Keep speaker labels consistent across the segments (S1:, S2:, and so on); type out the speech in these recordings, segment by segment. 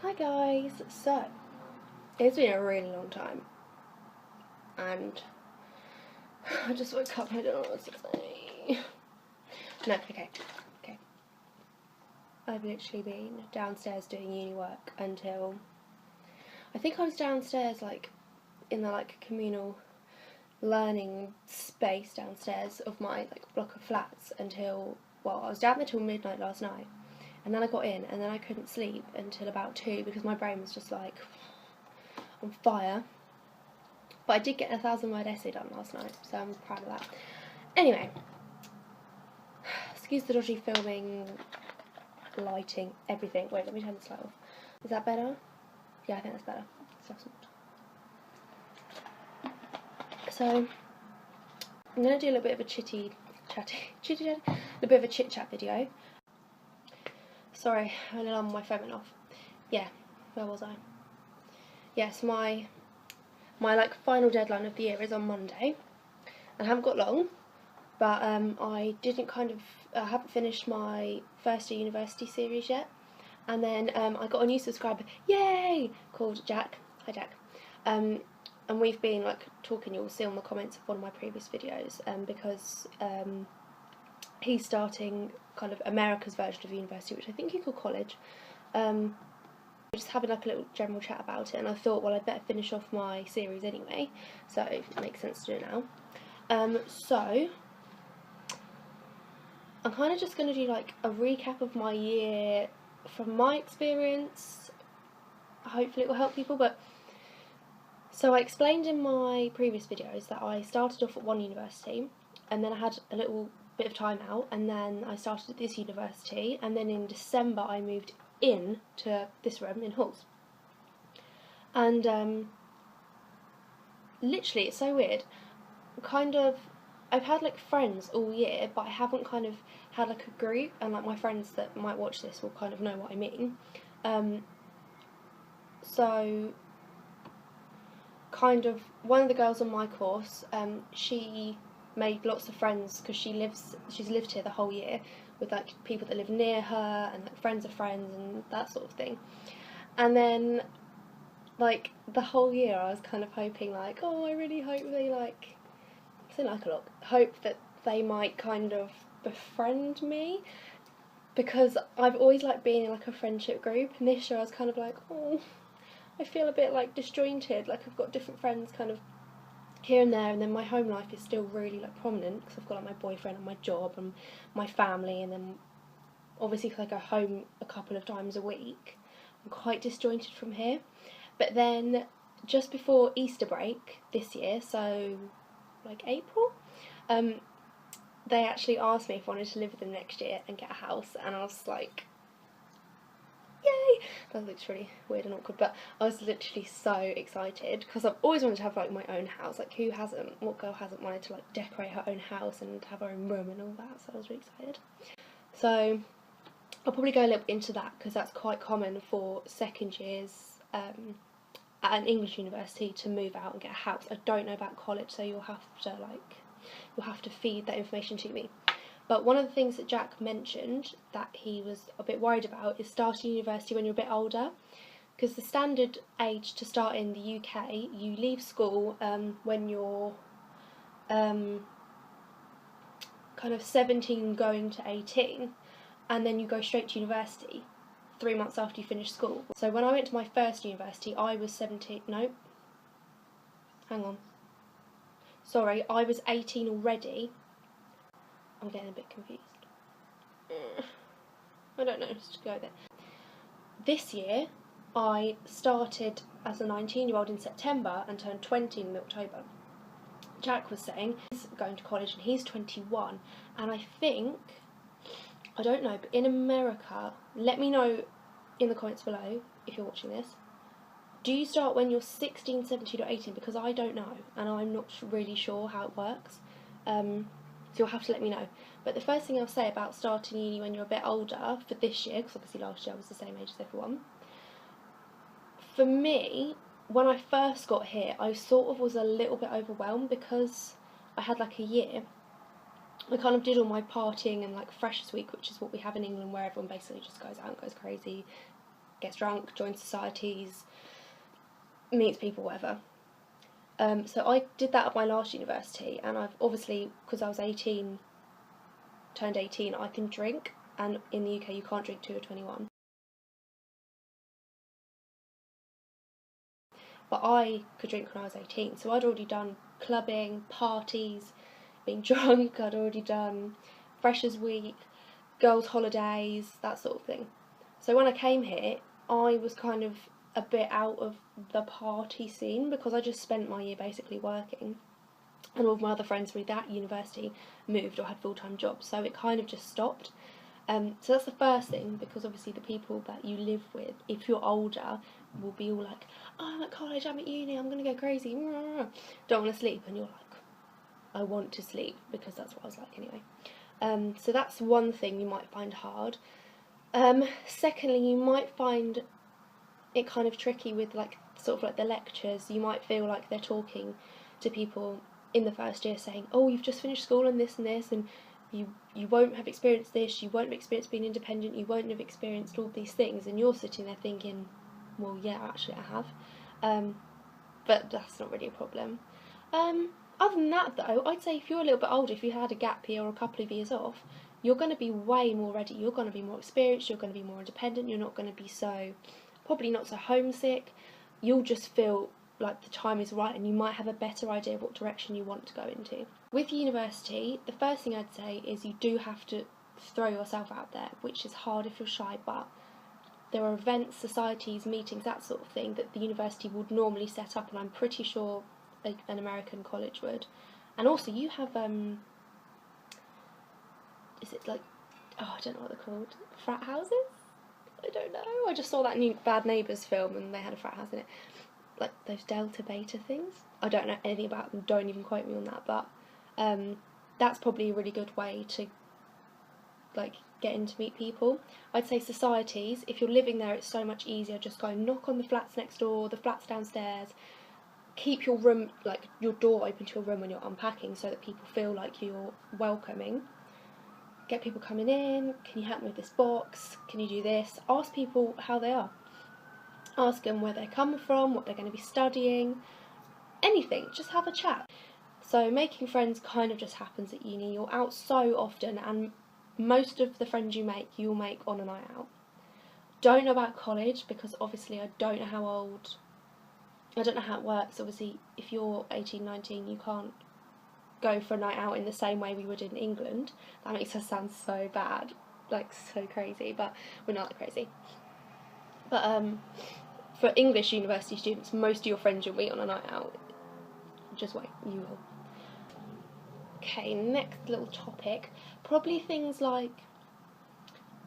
S1: Hi guys, so it's been a really long time and I just woke up and I don't know what to say. No, okay. I've literally been downstairs doing uni work until I think I was downstairs in the communal learning space downstairs of my block of flats until, well, I was down there till midnight last night. And then I got in and then I couldn't sleep until about 2 because my brain was just on fire. But I did get a 1,000-word essay done last night, so I'm proud of that. Anyway, excuse the dodgy filming, lighting, everything. Wait, let me turn this light off. Is that better? Yeah, I think that's better. So, I'm going to do a little bit of a chit chat video. Sorry, my phone went off. Yeah, where was I? Yes, my final deadline of the year is on Monday. I haven't got long, but I haven't finished my first year university series yet. And then I got a new subscriber, yay, called Jack. Hi Jack. And we've been talking, you'll see on the comments of one of my previous videos, because he's starting kind of America's version of university, which I think you call college. Just having a little general chat about it, and I thought, well, I'd better finish off my series anyway, so it makes sense to do it now. So I'm kind of just going to do a recap of my year from my experience. Hopefully it will help people. But so I explained in my previous videos that I started off at one university and then I had a little bit of time out, and then I started at this university, and then in December I moved in to this room in Halls. And literally, it's so weird. I've had friends all year, but I haven't had a group, and my friends that might watch this will know what I mean. So one of the girls on my course, she made lots of friends because she's lived here the whole year with people that live near her and friends of friends and that sort of thing. And then the whole year I was hoping oh, I really hope they hope that they might befriend me, because I've always been in a friendship group, and this year I was oh, I feel a bit disjointed, I've got different friends here and there, and then my home life is still really prominent because I've got my boyfriend and my job and my family, and then obviously because I go home a couple of times a week, I'm quite disjointed from here. But then just before Easter break this year, so April, they actually asked me if I wanted to live with them next year and get a house, and I was yay! That looks really weird and awkward, but I was literally so excited because I've always wanted to have my own house. Who hasn't? What girl hasn't wanted to decorate her own house and have her own room and all that? So I was really excited. So I'll probably go a little bit into that because that's quite common for second years at an English university to move out and get a house. I don't know about college, so you'll have to feed that information to me. But one of the things that Jack mentioned that he was a bit worried about is starting university when you're a bit older, because the standard age to start in the UK, you leave school when you're 17 going to 18, and then you go straight to university 3 months after you finish school. So when I went to my first university, I was 17, no, hang on, sorry, I was 18 already. I'm getting a bit confused. I don't know, just go with it. This year, I started as a 19-year-old in September and turned 20 in October. Jack was saying he's going to college and he's 21, and I think, I don't know, but in America, let me know in the comments below if you're watching this, do you start when you're 16, 17 or 18? Because I don't know, and I'm not really sure how it works. So you'll have to let me know. But the first thing I'll say about starting uni when you're a bit older for this year, because obviously last year I was the same age as everyone. For me, when I first got here, I was a little bit overwhelmed because I had a year. I did all my partying and Freshers Week, which is what we have in England, where everyone basically just goes out and goes crazy, gets drunk, joins societies, meets people, whatever. So I did that at my last university, and I've obviously, because I was 18, turned 18, I can drink, and in the UK you can't drink till you're 21. But I could drink when I was 18, so I'd already done clubbing, parties, being drunk, I'd already done Freshers' Week, girls' holidays, that sort of thing. So when I came here, I was kind of a bit out of the party scene because I just spent my year basically working, and all of my other friends through that university moved or had full-time jobs, so it kind of just stopped. So that's the first thing, because obviously the people that you live with, if you're older, will be all like, oh, I'm at college, I'm at uni, I'm gonna go crazy, don't want to sleep, and you're like, I want to sleep, because that's what I was like anyway. So that's one thing you might find hard. Secondly, you might find it kind of tricky with like sort of like the lectures. You might feel like they're talking to people in the first year saying, oh, you've just finished school and this, and you won't have experienced this, you won't have experienced being independent, you won't have experienced all these things, and you're sitting there thinking, well, yeah, actually I have. But that's not really a problem. Other than that though, I'd say if you're a little bit older, if you had a gap year or a couple of years off, you're going to be way more ready, you're going to be more experienced, you're going to be more independent, you're not going to be probably not so homesick, you'll just feel like the time is right, and you might have a better idea of what direction you want to go into. With university, the first thing I'd say is you do have to throw yourself out there, which is hard if you're shy, but there are events, societies, meetings, that sort of thing that the university would normally set up, and I'm pretty sure an American college would. And also you have, is it like, oh, I don't know what they're called, frat houses? I don't know, I just saw that new Bad Neighbours film and they had a frat house in it. Like those Delta Beta things. I don't know anything about them, don't even quote me on that, but that's probably a really good way to like get in to meet people. I'd say societies, if you're living there, it's so much easier. Just go knock on the flats next door, the flats downstairs. Keep your room, like your door open to your room when you're unpacking, so that people feel like you're welcoming. Get people coming in, can you help me with this box, can you do this? Ask people how they are. Ask them where they're coming from, what they're going to be studying, anything, just have a chat. So making friends kind of just happens at uni. You're out so often, and most of the friends you make, you'll make on a night out. Don't know about college, because obviously I don't know how it works. Obviously if you're 18, 19, you can't go for a night out in the same way we would in England. That makes us sound so bad, like so crazy, but we're not that crazy. But for English university students, most of your friends you'll meet on a night out. Just wait, you will. Okay, next little topic, probably things like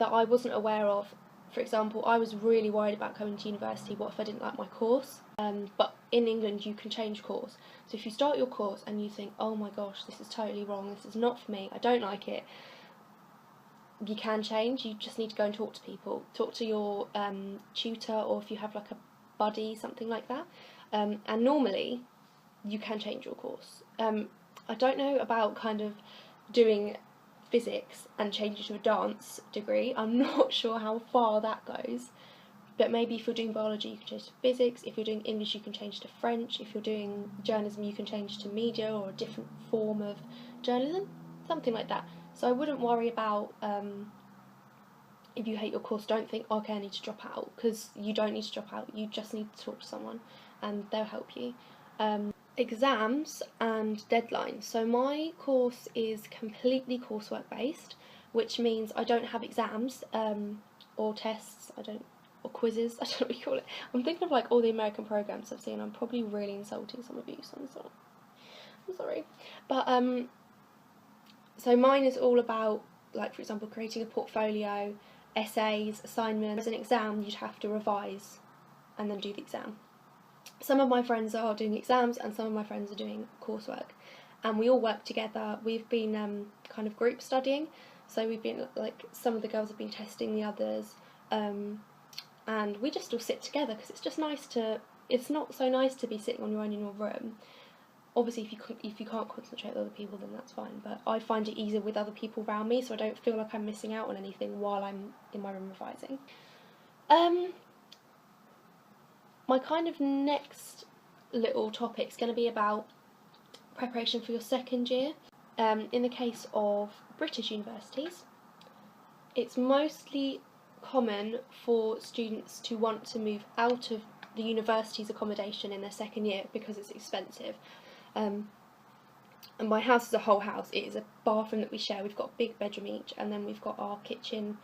S1: that I wasn't aware of. For example, I was really worried about coming to university, what if I didn't like my course? But in England you can change course. So if you start your course and you think, oh my gosh, this is totally wrong, this is not for me, I don't like it, you can change. You just need to go and talk to people. Talk to your tutor, or if you have like a buddy, something like that. And normally you can change your course. I don't know about kind of doing physics and changing to a dance degree. I'm not sure how far that goes. But maybe if you're doing biology, you can change to physics. If you're doing English, you can change to French. If you're doing journalism, you can change to media or a different form of journalism, something like that. So I wouldn't worry about if you hate your course. Don't think, okay, I need to drop out, because you don't need to drop out. You just need to talk to someone and they'll help you. Exams and deadlines. So my course is completely coursework based, which means I don't have exams or tests. Or quizzes, I don't know what you call it. I'm thinking of like all the American programs I've seen. I'm probably really insulting some of you, so I'm sorry. But so mine is all about, like, for example, creating a portfolio, essays, assignments. As an exam, you'd have to revise and then do the exam. Some of my friends are doing exams and some of my friends are doing coursework, and we all work together. We've been kind of group studying, so we've been, like, some of the girls have been testing the others, and we just all sit together, because it's just nice to, it's not so nice to be sitting on your own in your room. Obviously if you can't concentrate with other people, then that's fine, but I find it easier with other people around me, so I don't feel like I'm missing out on anything while I'm in my room revising. my kind of next little topic is going to be about preparation for your second year. In the case of British universities, it's mostly common for students to want to move out of the university's accommodation in their second year because it's expensive. And my house is a whole house. It is a bathroom that we share. We've got a big bedroom each, and then we've got our kitchen,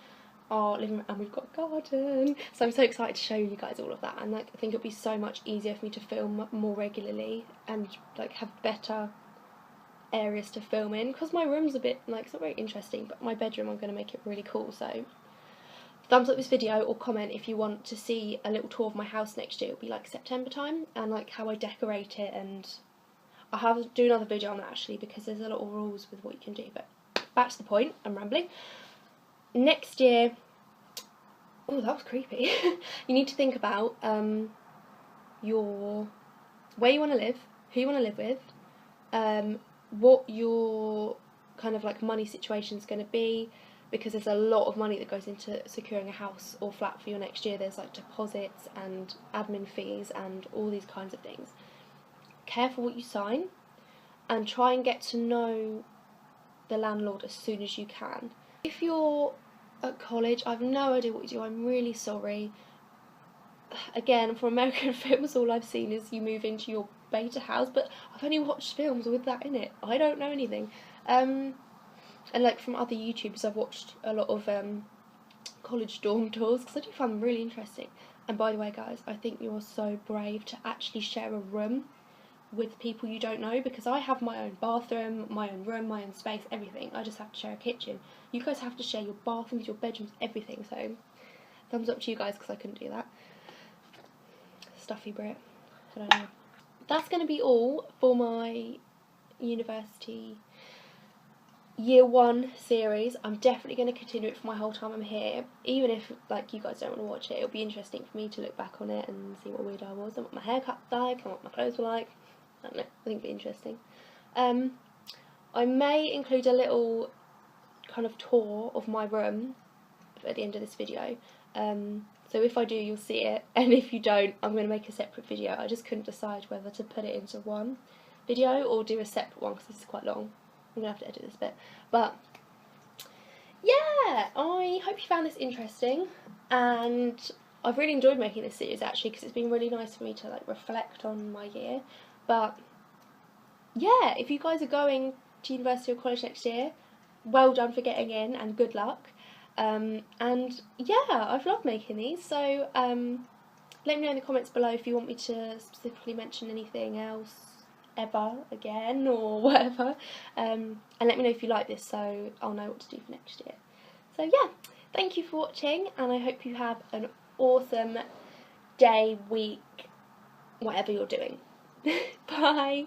S1: our living room, and we've got a garden. So I'm so excited to show you guys all of that, and like I think it'll be so much easier for me to film more regularly and like have better areas to film in, because my room's a bit like, it's not very interesting, but my bedroom I'm going to make it really cool. So thumbs up this video or comment if you want to see a little tour of my house next year. It'll be like September time, and like how I decorate it, and I'll have to do another video on that actually, because there's a lot of rules with what you can do. But back to the point, I'm rambling. Next year, oh that was creepy, you need to think about your where you want to live, who you want to live with, what your kind of like money situation is going to be, because there's a lot of money that goes into securing a house or flat for your next year. There's like deposits and admin fees and all these kinds of things. Careful what you sign, and try and get to know the landlord as soon as you can. If you're at college, I have no idea what you do, I'm really sorry. Again, from American films, all I've seen is you move into your beta house, but I've only watched films with that in it. I don't know anything. And like from other YouTubers, I've watched a lot of college dorm tours, because I do find them really interesting. And by the way guys, I think you're so brave to actually share a room with people you don't know, because I have my own bathroom, my own room, my own space, everything. I just have to share a kitchen. You guys have to share your bathrooms, your bedrooms, everything. So thumbs up to you guys, because I couldn't do that. Stuffy Brit, I don't know. That's going to be all for my university year 1 series. I'm definitely going to continue it for my whole time I'm here, even if like you guys don't want to watch it. It'll be interesting for me to look back on it and see what weird I was, and what my haircut was like, and what my clothes were like. I don't know, I think it'll be interesting. I may include a little kind of tour of my room at the end of this video. So if I do, you'll see it, and if you don't, I'm going to make a separate video. I just couldn't decide whether to put it into one video or do a separate one, because this is quite long. I'm going to have to edit this bit. But yeah, I hope you found this interesting, and I've really enjoyed making this series actually, because it's been really nice for me to like reflect on my year. But yeah, if you guys are going to university or college next year, well done for getting in, and good luck. And yeah, I've loved making these, so let me know in the comments below if you want me to specifically mention anything else ever again or whatever, and let me know if you like this, so I'll know what to do for next year. So yeah, thank you for watching, and I hope you have an awesome day, week, whatever you're doing. Bye!